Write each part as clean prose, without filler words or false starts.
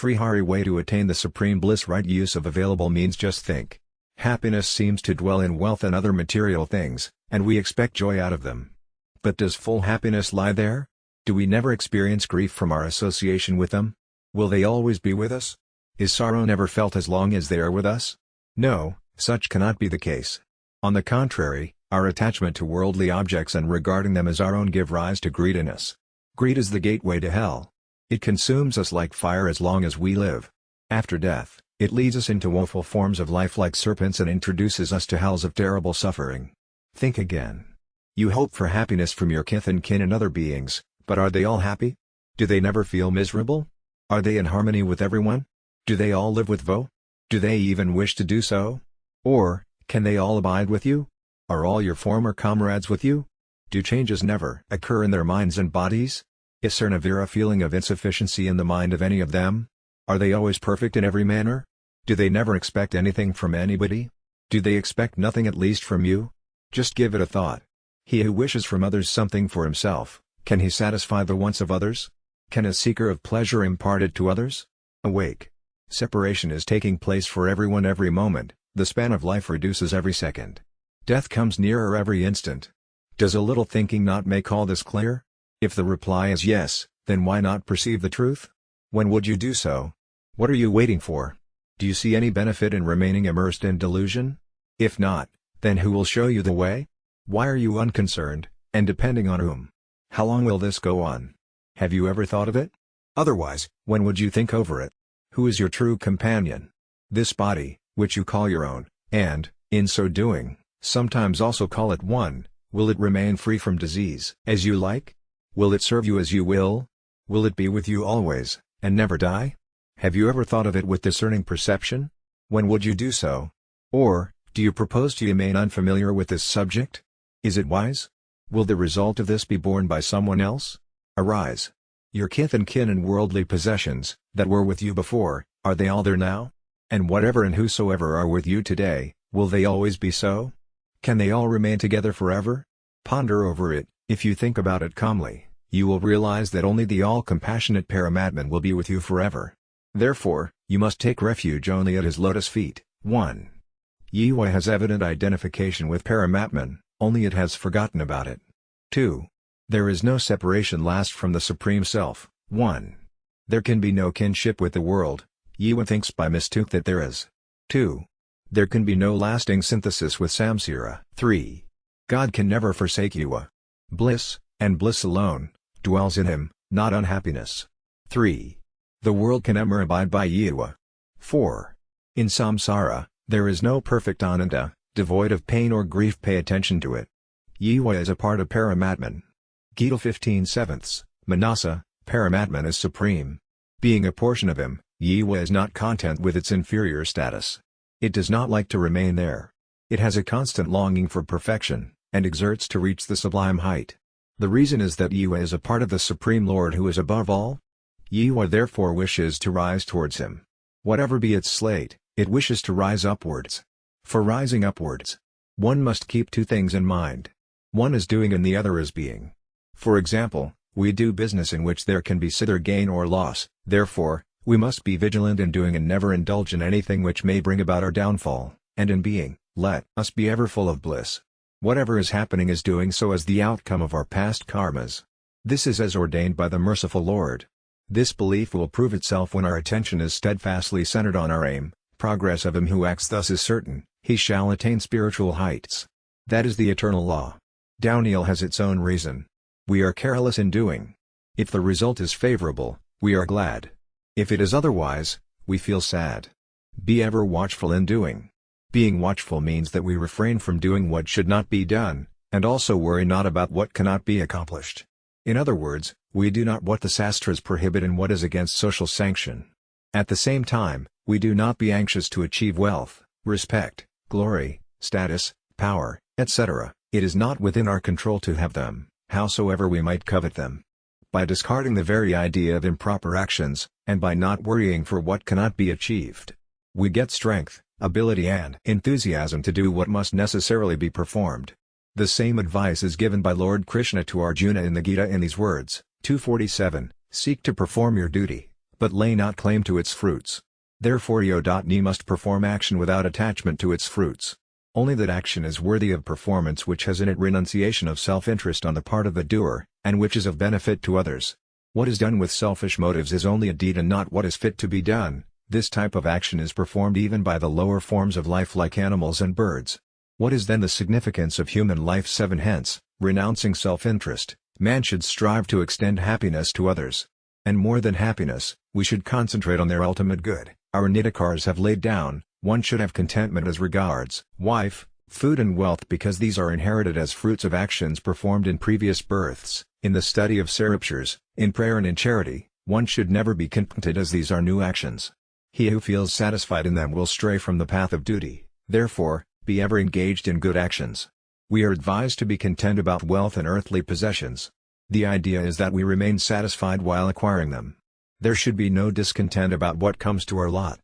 Srihari way to attain the supreme bliss. Right use of available means. Just think. Happiness seems to dwell in wealth and other material things, and we expect joy out of them. But does full happiness lie there? Do we never experience grief from our association with them? Will they always be with us? Is sorrow never felt as long as they are with us? No, such cannot be the case. On the contrary, our attachment to worldly objects and regarding them as our own give rise to greediness. Greed is the gateway to hell. It consumes us like fire as long as we live. After death, it leads us into woeful forms of life like serpents and introduces us to hells of terrible suffering. Think again. You hope for happiness from your kith and kin and other beings, but are they all happy? Do they never feel miserable? Are they in harmony with everyone? Do they all live with woe? Do they even wish to do so? Or, can they all abide with you? Are all your former comrades with you? Do changes never occur in their minds and bodies? Is there never a feeling of insufficiency in the mind of any of them? Are they always perfect in every manner? Do they never expect anything from anybody? Do they expect nothing at least from you? Just give it a thought. He who wishes from others something for himself, can he satisfy the wants of others? Can a seeker of pleasure impart it to others? Awake. Separation is taking place for everyone every moment, the span of life reduces every second. Death comes nearer every instant. Does a little thinking not make all this clear? If the reply is yes, then why not perceive the truth? When would you do so? What are you waiting for? Do you see any benefit in remaining immersed in delusion? If not, then who will show you the way? Why are you unconcerned, and depending on whom? How long will this go on? Have you ever thought of it? Otherwise, when would you think over it? Who is your true companion? This body, which you call your own, and, in so doing, sometimes also call it one, will it remain free from disease as you like? Will it serve you as you will? Will it be with you always, and never die? Have you ever thought of it with discerning perception? When would you do so? Or, do you propose to remain unfamiliar with this subject? Is it wise? Will the result of this be borne by someone else? Arise. Your kith and kin and worldly possessions, that were with you before, are they all there now? And whatever and whosoever are with you today, will they always be so? Can they all remain together forever? Ponder over it. If you think about it calmly, you will realize that only the all-compassionate Paramatman will be with you forever. Therefore, you must take refuge only at his lotus feet. 1. Jiva has evident identification with Paramatman, only it has forgotten about it. 2. There is no separation last from the Supreme Self. 1. There can be no kinship with the world. Jiva thinks by mistake that there is. 2. There can be no lasting synthesis with samsara. 3. God can never forsake Jiva. Bliss, and bliss alone, dwells in him, not unhappiness. 3. The world can never abide by Jiva. 4. In samsara, there is no perfect ananda, devoid of pain or grief. Pay attention to it. Jiva is a part of Paramatman. Gita 15/7, Manasa, Paramatman is supreme. Being a portion of him, Jiva is not content with its inferior status. It does not like to remain there. It has a constant longing for perfection, and exerts to reach the sublime height. The reason is that Jiva is a part of the Supreme Lord who is above all. Jiva therefore wishes to rise towards him. Whatever be its slate, it wishes to rise upwards. For rising upwards, one must keep two things in mind. One is doing and the other is being. For example, we do business in which there can be either gain or loss, therefore, we must be vigilant in doing and never indulge in anything which may bring about our downfall, and in being, let us be ever full of bliss. Whatever is happening is doing so as the outcome of our past karmas. This is as ordained by the merciful Lord. This belief will prove itself when our attention is steadfastly centered on our aim. Progress of him who acts thus is certain, he shall attain spiritual heights. That is the eternal law. Downhill has its own reason. We are careless in doing. If the result is favorable, we are glad. If it is otherwise, we feel sad. Be ever watchful in doing. Being watchful means that we refrain from doing what should not be done, and also worry not about what cannot be accomplished. In other words, we do not what the sastras prohibit and what is against social sanction. At the same time, we do not be anxious to achieve wealth, respect, glory, status, power, etc. It is not within our control to have them, howsoever we might covet them. By discarding the very idea of improper actions, and by not worrying for what cannot be achieved, we get strength, ability and enthusiasm to do what must necessarily be performed. The same advice is given by Lord Krishna to Arjuna in the Gita in these words, 247, seek to perform your duty, but lay not claim to its fruits. Therefore ye must perform action without attachment to its fruits. Only that action is worthy of performance which has in it renunciation of self-interest on the part of the doer, and which is of benefit to others. What is done with selfish motives is only a deed and not what is fit to be done. This type of action is performed even by the lower forms of life like animals and birds. What is then the significance of human life? 7 Hence, renouncing self-interest, man should strive to extend happiness to others. And more than happiness, we should concentrate on their ultimate good. Our Nidakars have laid down, one should have contentment as regards wife, food and wealth because these are inherited as fruits of actions performed in previous births. In the study of scriptures, in prayer and in charity, one should never be contented as these are new actions. He who feels satisfied in them will stray from the path of duty. Therefore, be ever engaged in good actions. We are advised to be content about wealth and earthly possessions. The idea is that we remain satisfied while acquiring them. There should be no discontent about what comes to our lot.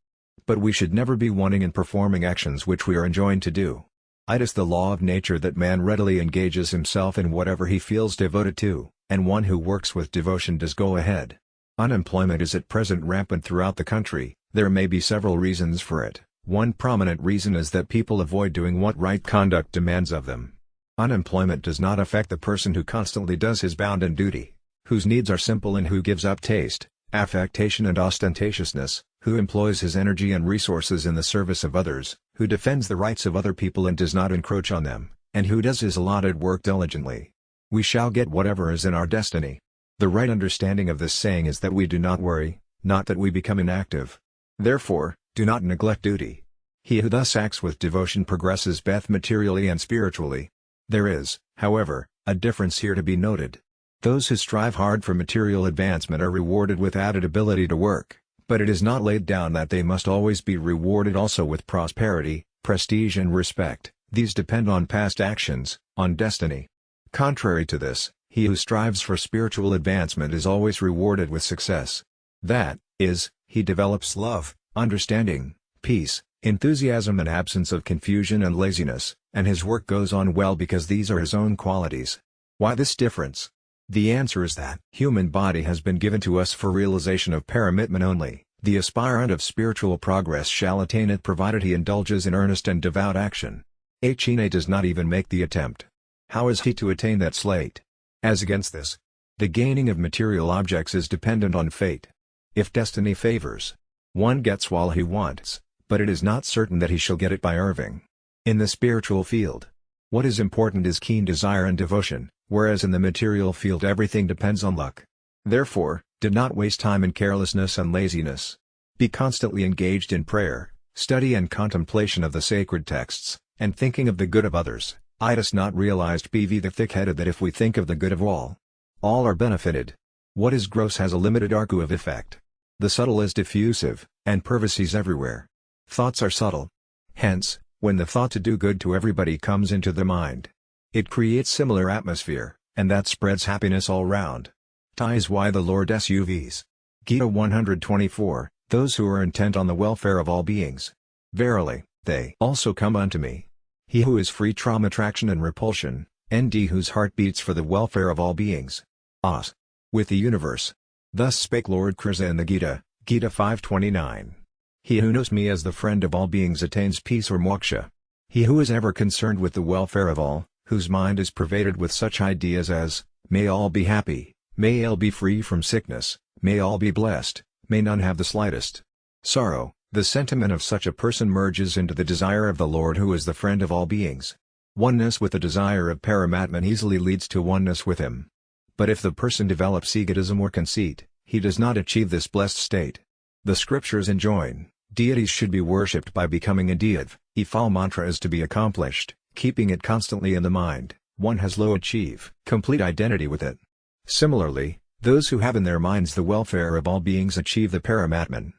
But we should never be wanting in performing actions which we are enjoined to do. It is the law of nature that man readily engages himself in whatever he feels devoted to, and one who works with devotion does go ahead. Unemployment is at present rampant throughout the country. There may be several reasons for it. One prominent reason is that people avoid doing what right conduct demands of them. Unemployment does not affect the person who constantly does his bounden duty, whose needs are simple and who gives up taste, affectation and ostentatiousness, who employs his energy and resources in the service of others, who defends the rights of other people and does not encroach on them, and who does his allotted work diligently. We shall get whatever is in our destiny. The right understanding of this saying is that we do not worry, not that we become inactive. Therefore, do not neglect duty. He who thus acts with devotion progresses both materially and spiritually. There is, however, a difference here to be noted. Those who strive hard for material advancement are rewarded with added ability to work, but it is not laid down that they must always be rewarded also with prosperity, prestige and respect. These depend on past actions, on destiny. Contrary to this, he who strives for spiritual advancement is always rewarded with success. That is, he develops love, understanding, peace, enthusiasm and absence of confusion and laziness, and his work goes on well because these are his own qualities. Why this difference? The answer is that human body has been given to us for realization of paramitman only. The aspirant of spiritual progress shall attain it provided he indulges in earnest and devout action. Achine does not even make the attempt. How is he to attain that slate? As against this, the gaining of material objects is dependent on fate. If destiny favors, one gets while he wants, but it is not certain that he shall get it by Irving. In the spiritual field, what is important is keen desire and devotion, whereas in the material field everything depends on luck. Therefore, do not waste time in carelessness and laziness. Be constantly engaged in prayer, study and contemplation of the sacred texts, and thinking of the good of others. It is not realized PV the thick-headed that if we think of the good of all are benefited. What is gross has a limited arc of effect. The subtle is diffusive, and pervasives everywhere. Thoughts are subtle. Hence, when the thought to do good to everybody comes into the mind, it creates similar atmosphere, and that spreads happiness all round. That is why the Lord SUVs. Gita 124, those who are intent on the welfare of all beings. Verily, they also come unto me. He who is free from attraction and repulsion, ND whose heart beats for the welfare of all beings. As. With the universe. Thus spake Lord Krishna in the Gita, Gita 5:29. He who knows me as the friend of all beings attains peace or moksha. He who is ever concerned with the welfare of all, whose mind is pervaded with such ideas as, may all be happy, may all be free from sickness, may all be blessed, may none have the slightest sorrow, the sentiment of such a person merges into the desire of the Lord who is the friend of all beings. Oneness with the desire of Paramatman easily leads to oneness with him. But if the person develops egotism or conceit, he does not achieve this blessed state. The scriptures enjoin, deities should be worshipped by becoming a deiv. If all mantra is to be accomplished, keeping it constantly in the mind, one has achieve complete identity with it. Similarly, those who have in their minds the welfare of all beings achieve the Paramatman.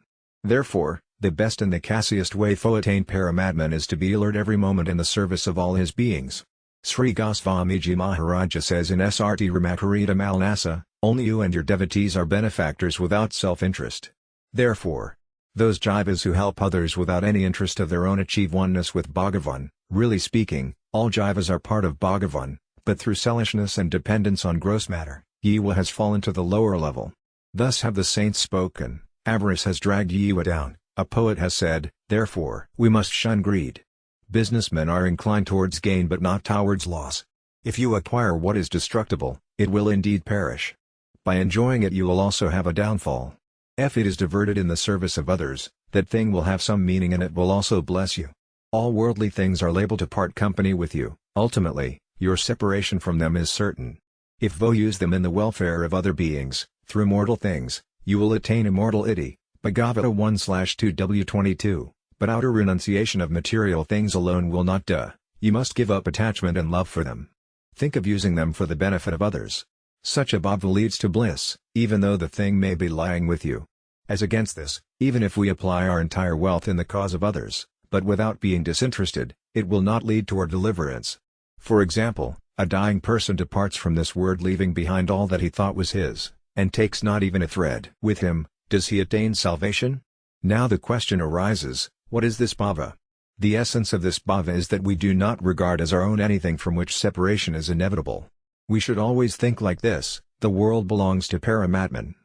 Therefore, the best and the casiest way to attain Paramatman is to be alert every moment in the service of all his beings. Sri Swamiji Maharaj says in Srt Ramakarita Malnasa, only you and your devotees are benefactors without self-interest. Therefore, those jivas who help others without any interest of their own achieve oneness with Bhagavan. Really speaking, all jivas are part of Bhagavan, but through selfishness and dependence on gross matter, Jiva has fallen to the lower level. Thus have the saints spoken, Avarice has dragged you down, a poet has said, therefore we must shun greed. Businessmen are inclined towards gain but not towards loss. If you acquire what is destructible, it will indeed perish. By enjoying it you will also have a downfall. If it is diverted in the service of others, that thing will have some meaning and it will also bless you. All worldly things are liable to part company with you, ultimately, your separation from them is certain. If thou use them in the welfare of other beings, through mortal things, you will attain immortality, Bhagavata 1/2W22, but outer renunciation of material things alone will not do, you must give up attachment and love for them. Think of using them for the benefit of others. Such a bhava leads to bliss, even though the thing may be lying with you. As against this, even if we apply our entire wealth in the cause of others, but without being disinterested, it will not lead toward deliverance. For example, a dying person departs from this world leaving behind all that he thought was his, and takes not even a thread with him. Does he attain salvation? Now the question arises, what is this bhava? The essence of this bhava is that we do not regard as our own anything from which separation is inevitable. We should always think like this: the world belongs to Paramatman.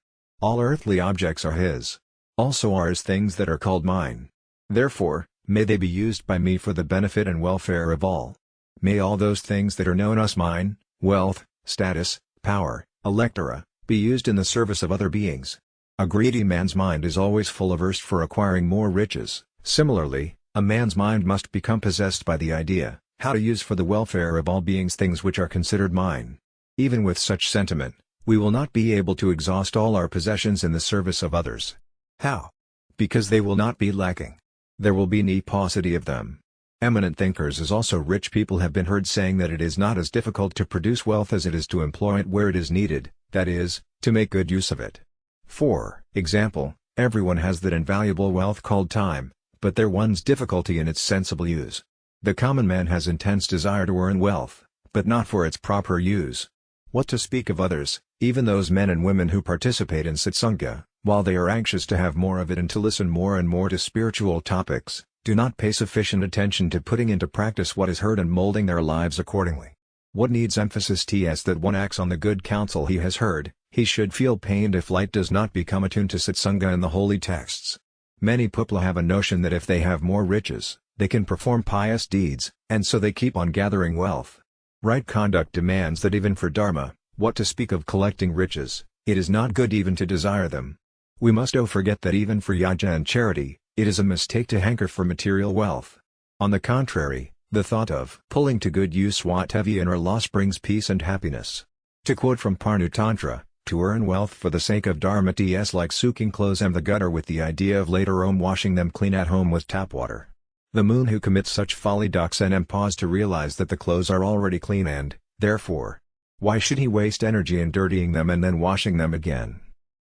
All earthly objects are his. Also are his things that are called mine. Therefore, may they be used by me for the benefit and welfare of all. May all those things that are known as mine, wealth, status, power, etc., be used in the service of other beings. A greedy man's mind is always full of thirst for acquiring more riches. Similarly, a man's mind must become possessed by the idea, how to use for the welfare of all beings things which are considered mine. Even with such sentiment, we will not be able to exhaust all our possessions in the service of others. How? Because they will not be lacking. There will be no paucity of them. Eminent thinkers as also rich people have been heard saying that it is not as difficult to produce wealth as it is to employ it where it is needed, that is, to make good use of it. For example, everyone has that invaluable wealth called time, but there one's difficulty in its sensible use. The common man has intense desire to earn wealth, but not for its proper use. What to speak of others, even those men and women who participate in satsanga, while they are anxious to have more of it and to listen more and more to spiritual topics, do not pay sufficient attention to putting into practice what is heard and molding their lives accordingly. What needs emphasis is that one acts on the good counsel he has heard. He should feel pained if light does not become attuned to satsanga and the holy texts. Many pupla have a notion that if they have more riches, they can perform pious deeds, and so they keep on gathering wealth. Right conduct demands that even for dharma, what to speak of collecting riches, it is not good even to desire them. We must forget that even for yajna and charity, it is a mistake to hanker for material wealth. On the contrary, the thought of pulling to good use whatever in or loss brings peace and happiness. To quote from Parnu Tantra, to earn wealth for the sake of dharma is like soaking clothes in the gutter with the idea of later washing them clean at home with tap water. The moon who commits such folly does not pause to realize that the clothes are already clean and, therefore, why should he waste energy in dirtying them and then washing them again?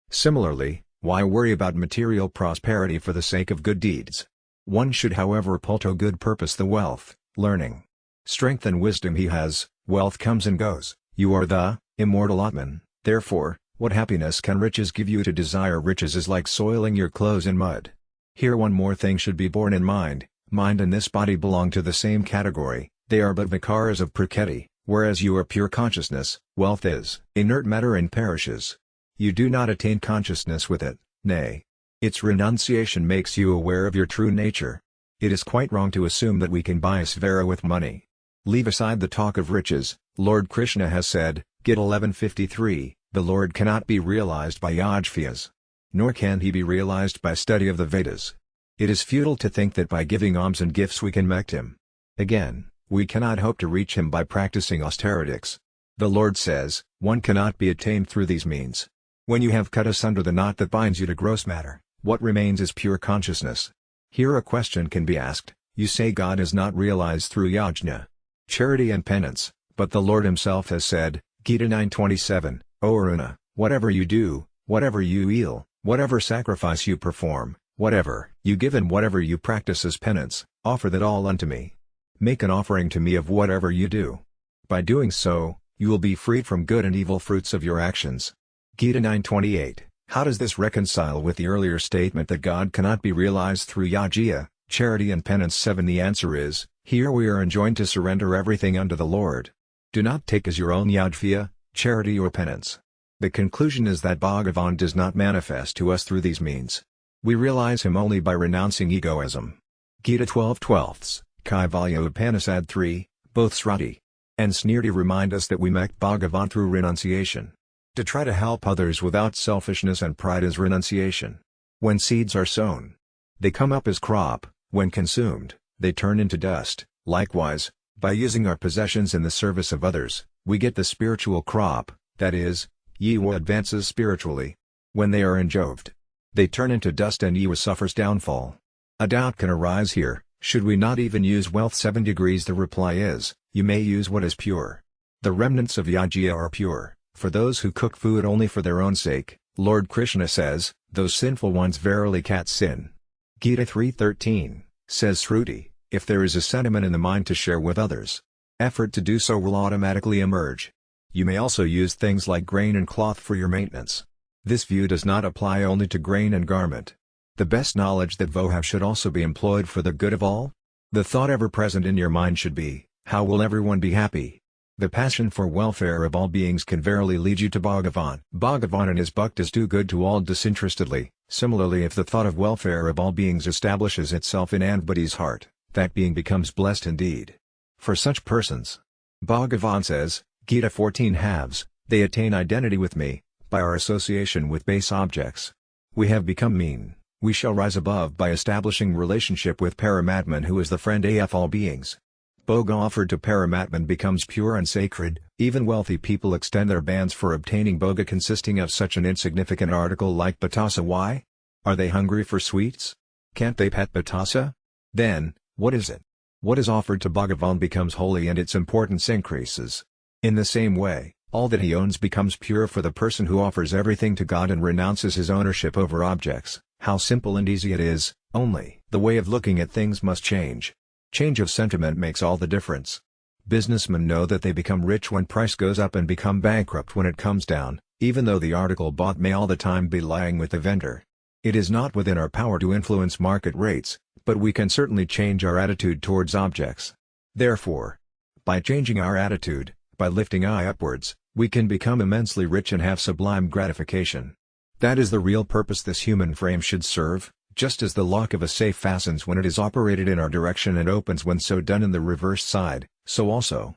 Similarly, why worry about material prosperity for the sake of good deeds? One should however pull to good purpose the wealth, learning, strength and wisdom he has. Wealth comes and goes, you are the immortal Atman. Therefore, what happiness can riches give you? To desire riches is like soiling your clothes in mud. Here one more thing should be borne in mind: mind and this body belong to the same category, they are but vikaras of prakriti, whereas you are pure consciousness. Wealth is inert matter and perishes. You do not attain consciousness with it, nay. Its renunciation makes you aware of your true nature. It is quite wrong to assume that we can buy svara with money. Leave aside the talk of riches. Lord Krishna has said, Gita 11:53, the Lord cannot be realized by yajnas. Nor can he be realized by study of the Vedas. It is futile to think that by giving alms and gifts we can mect him. Again, we cannot hope to reach him by practicing austerities. The Lord says, one cannot be attained through these means. When you have cut asunder the knot that binds you to gross matter, what remains is pure consciousness. Here a question can be asked: you say God is not realized through yajna, charity and penance, but the Lord himself has said, Gita 9:27, O Aruna, whatever you do, whatever you heal, whatever sacrifice you perform, whatever you give and whatever you practice as penance, offer that all unto me. Make an offering to me of whatever you do. By doing so, you will be freed from good and evil fruits of your actions. Gita 9:28. How does this reconcile with the earlier statement that God cannot be realized through yajna, charity and penance? 7. The answer is, here we are enjoined to surrender everything unto the Lord. Do not take as your own yajna, charity or penance. The conclusion is that Bhagavan does not manifest to us through these means. We realize him only by renouncing egoism. Gita 12/12, Kaivalya Upanishad 3, both Shruti and Smriti remind us that we met Bhagavan through renunciation. To try to help others without selfishness and pride is renunciation. When seeds are sown, they come up as crop; when consumed, they turn into dust. Likewise, by using our possessions in the service of others, we get the spiritual crop, that is, Yiwa advances spiritually. When they are enjoved, they turn into dust and Yiwa suffers downfall. A doubt can arise here: should we not even use wealth 7 degrees? The reply is, you may use what is pure. The remnants of yajna are pure. For those who cook food only for their own sake, Lord Krishna says, those sinful ones verily can't sin. Gita 3:13, says Shruti, if there is a sentiment in the mind to share with others, effort to do so will automatically emerge. You may also use things like grain and cloth for your maintenance. This view does not apply only to grain and garment. The best knowledge that we have should also be employed for the good of all. The thought ever present in your mind should be, how will everyone be happy? The passion for welfare of all beings can verily lead you to Bhagavan. Bhagavan and his bhaktas do good to all disinterestedly. Similarly, if the thought of welfare of all beings establishes itself in anybody's heart, that being becomes blessed indeed. For such persons, Bhagavan says, Gita 14 halves, they attain identity with me, by our association with base objects. We have become mean, we shall rise above by establishing relationship with Paramatman who is the friend of all beings. Bhoga offered to Paramatman becomes pure and sacred. Even wealthy people extend their bands for obtaining bhoga consisting of such an insignificant article like batasa. Why? Are they hungry for sweets? Can't they pet batasa? Then, what is it? What is offered to Bhagavan becomes holy and its importance increases. In the same way, all that he owns becomes pure for the person who offers everything to God and renounces his ownership over objects. How simple and easy it is, only the way of looking at things must change. Change of sentiment makes all the difference. Businessmen know that they become rich when price goes up and become bankrupt when it comes down, even though the article bought may all the time be lying with the vendor. It is not within our power to influence market rates, but we can certainly change our attitude towards objects. Therefore, by changing our attitude, by lifting eye upwards, we can become immensely rich and have sublime gratification. That is the real purpose this human frame should serve. Just as the lock of a safe fastens when it is operated in our direction and opens when so done in the reverse side, so also,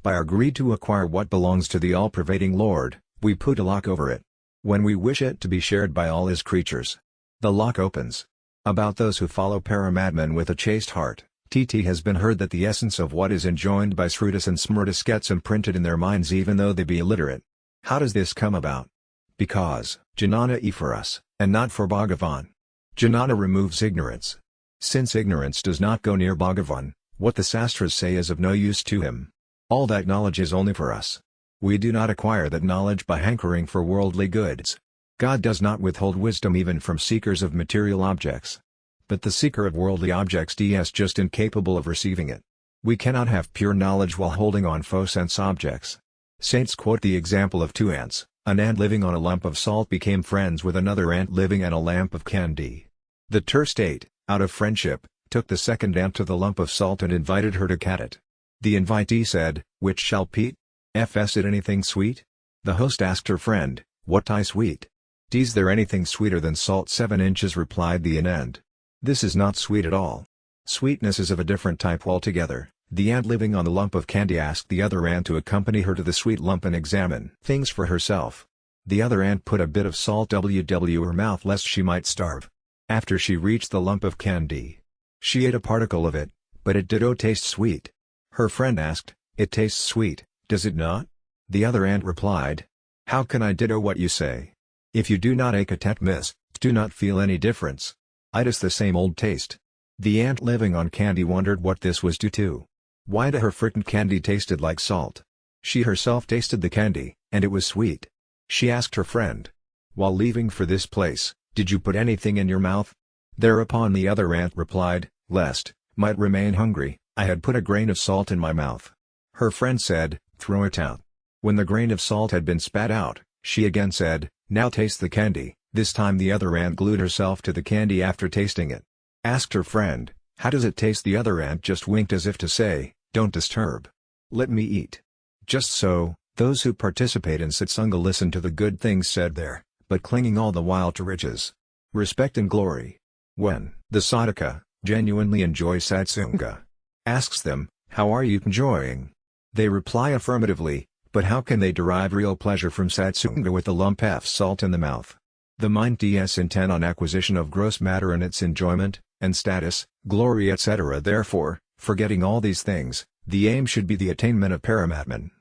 by our greed to acquire what belongs to the all-pervading Lord, we put a lock over it. When we wish it to be shared by all his creatures, the lock opens. About those who follow Paramatman with a chaste heart, TT has been heard that the essence of what is enjoined by Srutis and Smritis gets imprinted in their minds even though they be illiterate. How does this come about? Because, Jnana is for us, and not for Bhagavan. Jnana removes ignorance. Since ignorance does not go near Bhagavan, what the Sastras say is of no use to him. All that knowledge is only for us. We do not acquire that knowledge by hankering for worldly goods. God does not withhold wisdom even from seekers of material objects. But the seeker of worldly objects is just incapable of receiving it. We cannot have pure knowledge while holding on faux sense objects. Saints quote the example of two ants. An ant living on a lump of salt became friends with another ant living on a lamp of candy. The first ant, out of friendship, took the second ant to the lump of salt and invited her to cat it. The invitee said, "Which shall eat? Is it anything sweet?" The host asked her friend, "What is sweet?" "Is there anything sweeter than salt 7 inches?" replied the ant. "This is not sweet at all. Sweetness is of a different type altogether." The ant living on the lump of candy asked the other ant to accompany her to the sweet lump and examine things for herself. The other ant put a bit of salt ww her mouth lest she might starve. After she reached the lump of candy, she ate a particle of it, but it didn't taste sweet. Her friend asked, "It tastes sweet, does it not?" The other ant replied, "How can I ditto what you say? If you do not ake a tet miss, do not feel any difference. It is the same old taste." The ant living on candy wondered what this was due to. Why her frickin' candy tasted like salt. She herself tasted the candy, and it was sweet. She asked her friend, "While leaving for this place, did you put anything in your mouth?" Thereupon the other ant replied, "Lest might remain hungry, I had put a grain of salt in my mouth." Her friend said, "Throw it out." When the grain of salt had been spat out, she again said, "Now taste the candy." This time the other ant glued herself to the candy after tasting it. Asked her friend, "How does it taste?" The other ant just winked as if to say, "Don't disturb. Let me eat." Just so, Those who participate in satsanga listen to the good things said there, but clinging all the while to riches, respect and glory. When the sadhaka genuinely enjoys satsanga, asks them, "How are you enjoying?" they reply affirmatively, but how can they derive real pleasure from satsanga with a lump of salt in the mouth? The mind is intent on acquisition of gross matter and its enjoyment, and status, glory etc. Therefore, forgetting all these things, the aim should be the attainment of Paramatman.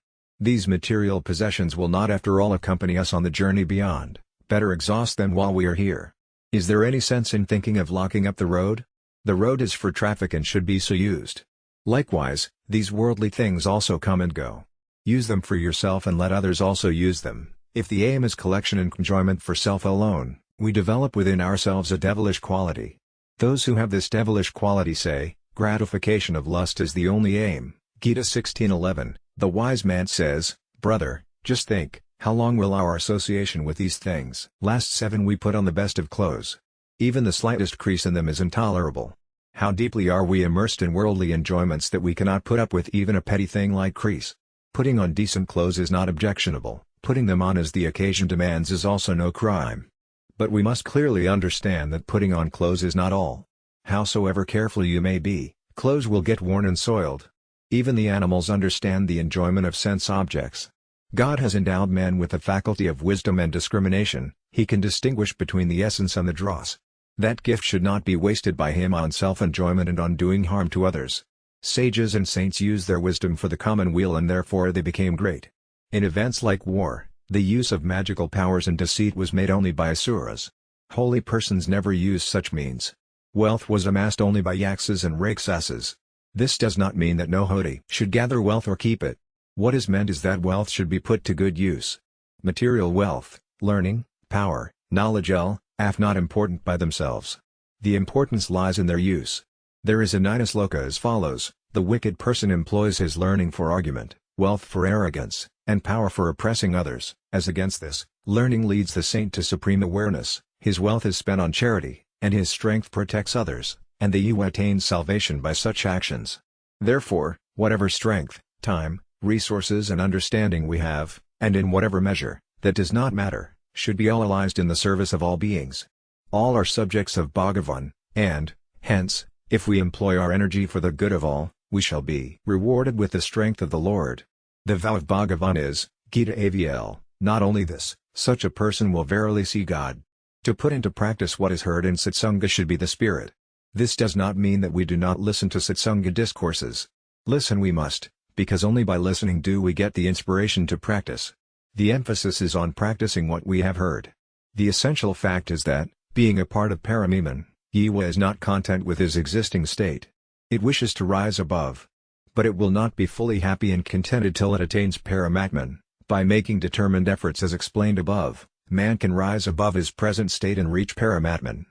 These material possessions will not after all accompany us on the journey beyond, better exhaust them while we are here. Is there any sense in thinking of locking up the road? The road is for traffic and should be so used. Likewise, these worldly things also come and go. Use them for yourself and let others also use them. If the aim is collection and enjoyment for self alone, we develop within ourselves a devilish quality. Those who have this devilish quality say, gratification of lust is the only aim. Gita 16:11, the wise man says, "Brother, just think, how long will our association with these things last? 7 We put on the best of clothes. Even the slightest crease in them is intolerable. How deeply are we immersed in worldly enjoyments that we cannot put up with even a petty thing like crease? Putting on decent clothes is not objectionable, putting them on as the occasion demands is also no crime. But we must clearly understand that putting on clothes is not all. Howsoever careful you may be, clothes will get worn and soiled. Even the animals understand the enjoyment of sense objects. God has endowed man with the faculty of wisdom and discrimination. He can distinguish between the essence and the dross. That gift should not be wasted by him on self-enjoyment and on doing harm to others. Sages and saints used their wisdom for the common weal and therefore they became great. In events like war, the use of magical powers and deceit was made only by asuras. Holy persons never used such means. Wealth was amassed only by yakshas and rakshasas. This does not mean that no devotee should gather wealth or keep it. What is meant is that wealth should be put to good use. Material wealth, learning, power, knowledge are not important by themselves. The importance lies in their use. There is a Nina sloka as follows: the wicked person employs his learning for argument, wealth for arrogance, and power for oppressing others. As against this, learning leads the saint to supreme awareness, his wealth is spent on charity, and his strength protects others, and the Yu attains salvation by such actions. Therefore, whatever strength, time, resources and understanding we have, and in whatever measure, that does not matter, should be utilized in the service of all beings. All are subjects of Bhagavan, and, hence, if we employ our energy for the good of all, we shall be rewarded with the strength of the Lord. The vow of Bhagavan is, Gita AVL, not only this, such a person will verily see God. To put into practice what is heard in satsanga should be the spirit. This does not mean that we do not listen to satsanga discourses. Listen we must, because only by listening do we get the inspiration to practice. The emphasis is on practicing what we have heard. The essential fact is that, being a part of Paramiman, Jiva is not content with his existing state. It wishes to rise above. But it will not be fully happy and contented till it attains Paramatman. By making determined efforts as explained above, man can rise above his present state and reach Paramatman.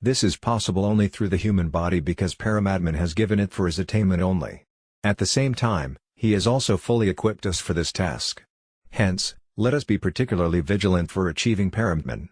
This is possible only through the human body because Paramatman has given it for his attainment only. At the same time, he has also fully equipped us for this task. Hence, let us be particularly vigilant for achieving Paramatman.